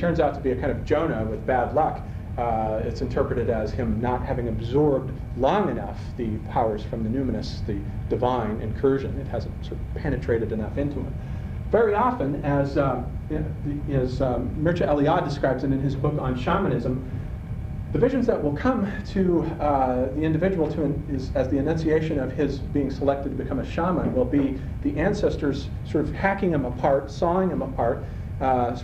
turns out to be a kind of Jonah with bad luck. It's interpreted as him not having absorbed long enough the powers from the numinous, the divine incursion. It hasn't sort of penetrated enough into him. Very often, as Mircea Eliade describes it in his book on shamanism, the visions that will come to the individual as the enunciation of his being selected to become a shaman will be the ancestors sort of hacking him apart, sawing him apart,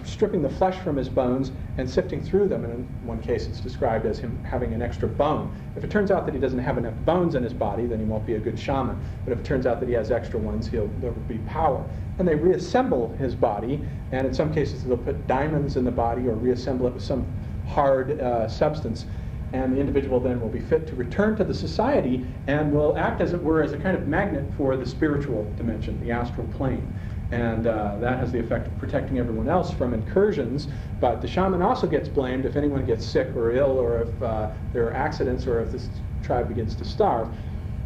stripping the flesh from his bones and sifting through them. And in one case it's described as him having an extra bone. If it turns out that he doesn't have enough bones in his body, then he won't be a good shaman. But if it turns out that he has extra ones, there will be power. And they reassemble his body, and in some cases they'll put diamonds in the body or reassemble it with some hard substance. And the individual then will be fit to return to the society and will act, as it were, as a kind of magnet for the spiritual dimension, the astral plane. And that has the effect of protecting everyone else from incursions. But the shaman also gets blamed if anyone gets sick or ill, or if there are accidents, or if this tribe begins to starve,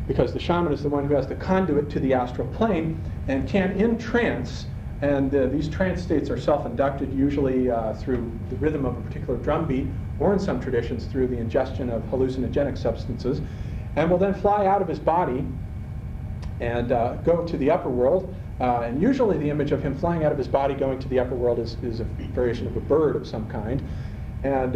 because the shaman is the one who has the conduit to the astral plane and can, in trance, and these trance states are self-inducted, usually through the rhythm of a particular drum beat, or in some traditions through the ingestion of hallucinogenic substances, and will then fly out of his body and go to the upper world. And usually the image of him flying out of his body going to the upper world is a variation of a bird of some kind. And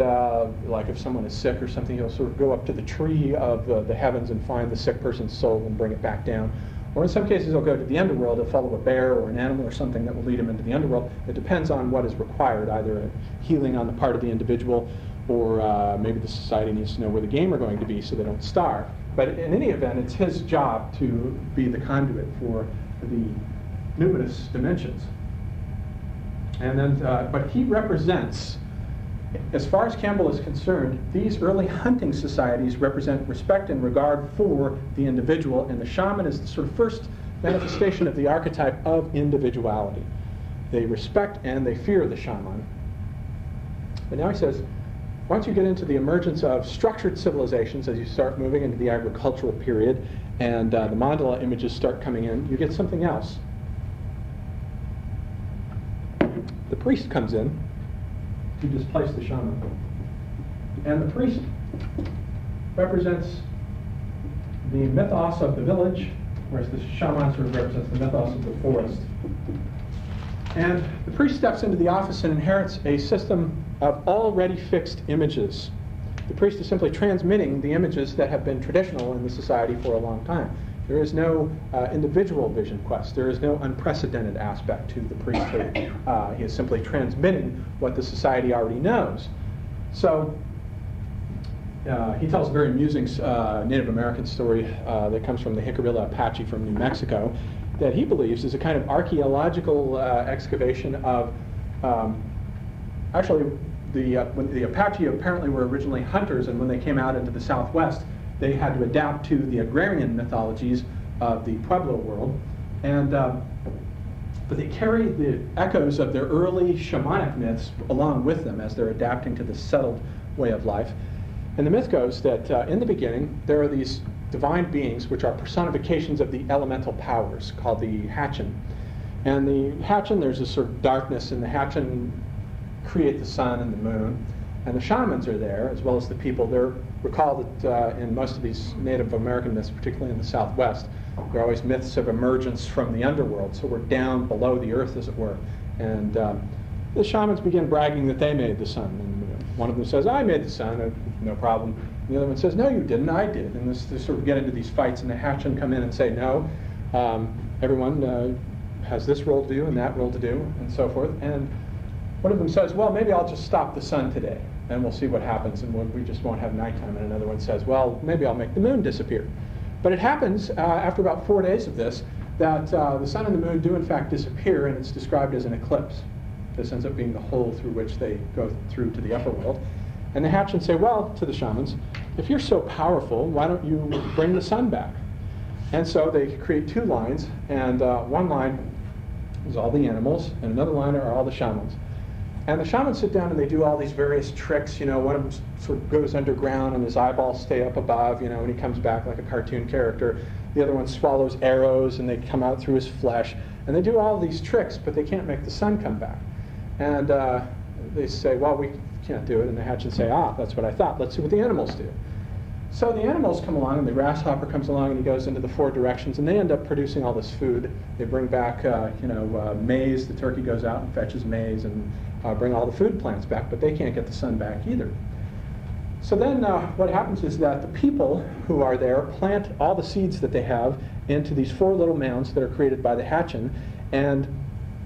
like if someone is sick or something, he'll sort of go up to the tree of the heavens and find the sick person's soul and bring it back down. Or in some cases he'll go to the underworld, he'll follow a bear or an animal or something that will lead him into the underworld. It depends on what is required, either a healing on the part of the individual, or maybe the society needs to know where the game are going to be so they don't starve. But in any event, it's his job to be the conduit for the numinous dimensions. And then, but he represents, as far as Campbell is concerned, these early hunting societies represent respect and regard for the individual, and the shaman is the sort of first manifestation of the archetype of individuality. They respect and they fear the shaman. But now he says, once you get into the emergence of structured civilizations, as you start moving into the agricultural period, and the mandala images start coming in, you get something else. The priest comes in to displace the shaman. And the priest represents the mythos of the village, whereas the shaman sort of represents the mythos of the forest. And the priest steps into the office and inherits a system of already fixed images. The priest is simply transmitting the images that have been traditional in the society for a long time. There is no individual vision quest. There is no unprecedented aspect to the priesthood. He is simply transmitting what the society already knows. So he tells a very amusing Native American story that comes from the Jicarilla Apache from New Mexico that he believes is a kind of archaeological excavation of actually when the Apache apparently were originally hunters, and when they came out into the Southwest, they had to adapt to the agrarian mythologies of the Pueblo world, and but they carry the echoes of their early shamanic myths along with them as they're adapting to the settled way of life. And the myth goes that in the beginning there are these divine beings which are personifications of the elemental powers called the Hatchin. And the Hatchin, there's a sort of darkness, and the Hatchin create the sun and the moon. And the shamans are there, as well as the people. Recall that in most of these Native American myths, particularly in the Southwest, there are always myths of emergence from the underworld. So we're down below the earth, as it were. And the shamans begin bragging that they made the sun and the moon. One of them says, I made the sun, no problem. And the other one says, no, you didn't, I did. And they sort of get into these fights, and the Hatchin come in and say, no, everyone has this role to do and that role to do, and so forth. And one of them says, well, maybe I'll just stop the sun today, and we'll see what happens, and we just won't have nighttime. And another one says, well, maybe I'll make the moon disappear. But it happens, after about 4 days of this, that the sun and the moon do in fact disappear, and it's described as an eclipse. This ends up being the hole through which they go through to the upper world. And the Hatchins say, well, to the shamans, if you're so powerful, why don't you bring the sun back? And so they create two lines, and one line is all the animals, and another line are all the shamans. And the shamans sit down and they do all these various tricks. You know, one of them sort of goes underground and his eyeballs stay up above, you know, and he comes back like a cartoon character. The other one swallows arrows and they come out through his flesh. And they do all these tricks, but they can't make the sun come back. And they say, well, we can't do it, and the hatchin say, that's what I thought. Let's see what the animals do. So the animals come along, and the grasshopper comes along, and he goes into the 4 directions, and they end up producing all this food. They bring back, maize. The turkey goes out and fetches maize and bring all the food plants back, but they can't get the sun back either. So then what happens is that the people who are there plant all the seeds that they have into these 4 little mounds that are created by the hatchin, and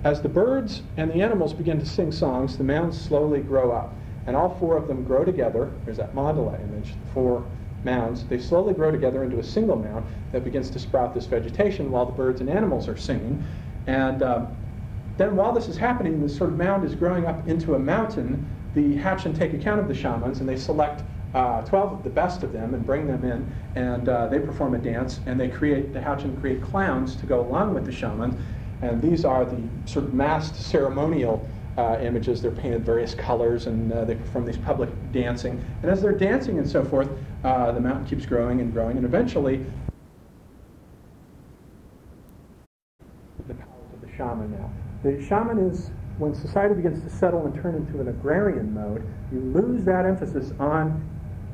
as the birds and the animals begin to sing songs, the mounds slowly grow up, and all 4 of them grow together. There's that mandala image, 4 mounds. They slowly grow together into a single mound that begins to sprout this vegetation while the birds and animals are singing. And then while this is happening, this sort of mound is growing up into a mountain. The hatchin take account of the shamans, and they select 12 of the best of them and bring them in, and they perform a dance, and the hatchin create clowns to go along with the shaman. And these are the sort of masked ceremonial images. They're painted various colors, and they perform these public dancing. And as they're dancing and so forth, the mountain keeps growing and growing, and eventually the powers of the shaman now. The shaman is, when society begins to settle and turn into an agrarian mode, you lose that emphasis on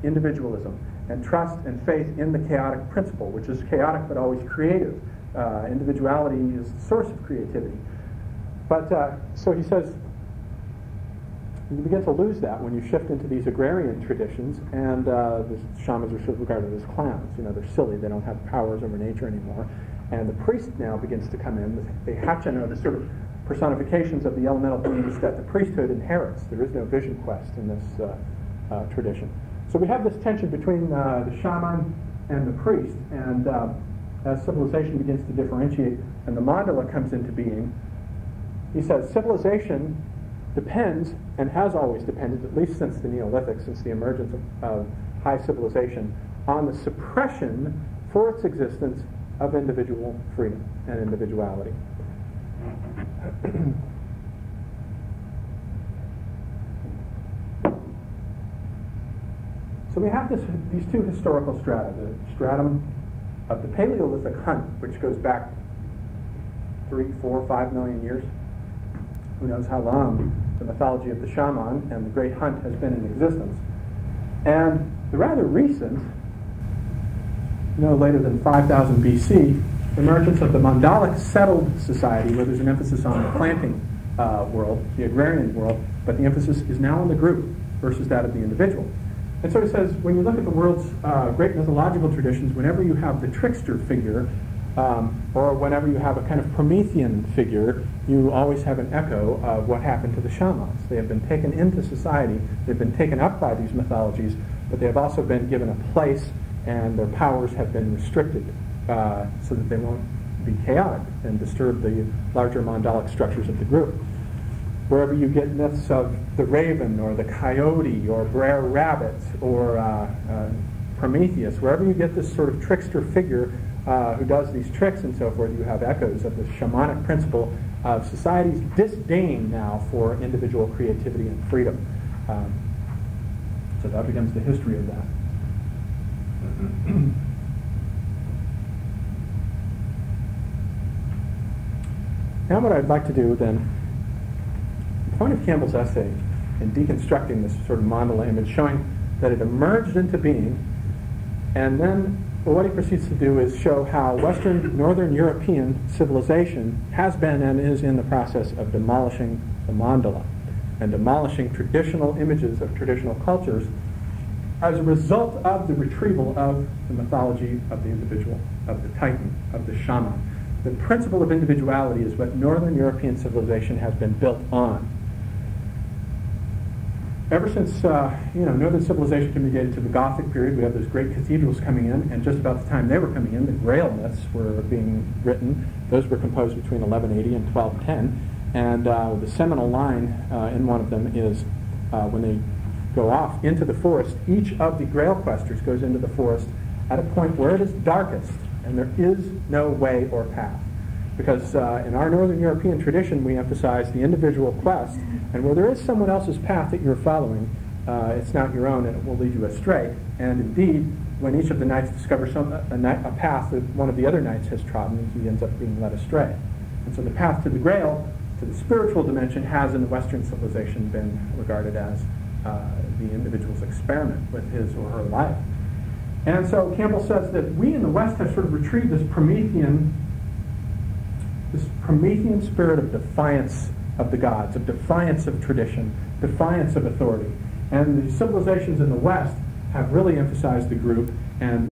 individualism and trust and faith in the chaotic principle, which is chaotic but always creative. Individuality is the source of creativity. But so he says, you begin to lose that when you shift into these agrarian traditions, and the shamans are sort of regarded as clowns. They're silly. They don't have powers over nature anymore. And the priest now begins to come in. The hatchin are the sort of personifications of the elemental beings that the priesthood inherits. There is no vision quest in this tradition. So we have this tension between the shaman and the priest, and as civilization begins to differentiate and the mandala comes into being, he says civilization depends, and has always depended, at least since the Neolithic, since the emergence of high civilization, on the suppression for its existence of individual freedom and individuality. So we have these 2 historical strata, the stratum of the Paleolithic hunt, which goes back 3, 4, 5 million years. Who knows how long the mythology of the shaman and the great hunt has been in existence. And the rather recent, no later than 5000 BC, emergence of the mandalic settled society, where there's an emphasis on the planting world, the agrarian world, but the emphasis is now on the group versus that of the individual. And so he says, when you look at the world's great mythological traditions, whenever you have the trickster figure, or whenever you have a kind of Promethean figure, you always have an echo of what happened to the shamans. They have been taken into society, they've been taken up by these mythologies, but they have also been given a place, and their powers have been restricted so that they won't be chaotic and disturb the larger mandalic structures of the group. Wherever you get myths of the raven or the coyote or Brer Rabbit or Prometheus, wherever you get this sort of trickster figure who does these tricks and so forth, you have echoes of the shamanic principle of society's disdain now for individual creativity and freedom. So that becomes the history of that. Now what I'd like to do then, the point of Campbell's essay in deconstructing this sort of mandala image, showing that it emerged into being, and then what he proceeds to do is show how Western Northern European civilization has been and is in the process of demolishing the mandala and demolishing traditional images of traditional cultures as a result of the retrieval of the mythology of the individual, of the titan, of the shaman. The principle of individuality is what Northern European civilization has been built on. Ever since Northern civilization communicated to the Gothic period, we have those great cathedrals coming in, and just about the time they were coming in, the Grail myths were being written. Those were composed between 1180 and 1210, and the seminal line in one of them is when they go off into the forest, each of the Grail questers goes into the forest at a point where it is darkest, and there is no way or path. Because in our Northern European tradition, we emphasize the individual quest, and where there is someone else's path that you're following, it's not your own, and it will lead you astray. And indeed, when each of the knights discovers a path that one of the other knights has trodden, he ends up being led astray. And so the path to the Grail, to the spiritual dimension has in the Western civilization been regarded as the individual's experiment with his or her life. And so Campbell says that we in the West have sort of retrieved this Promethean spirit of defiance of the gods, of defiance of tradition, defiance of authority. And the civilizations in the West have really emphasized the group and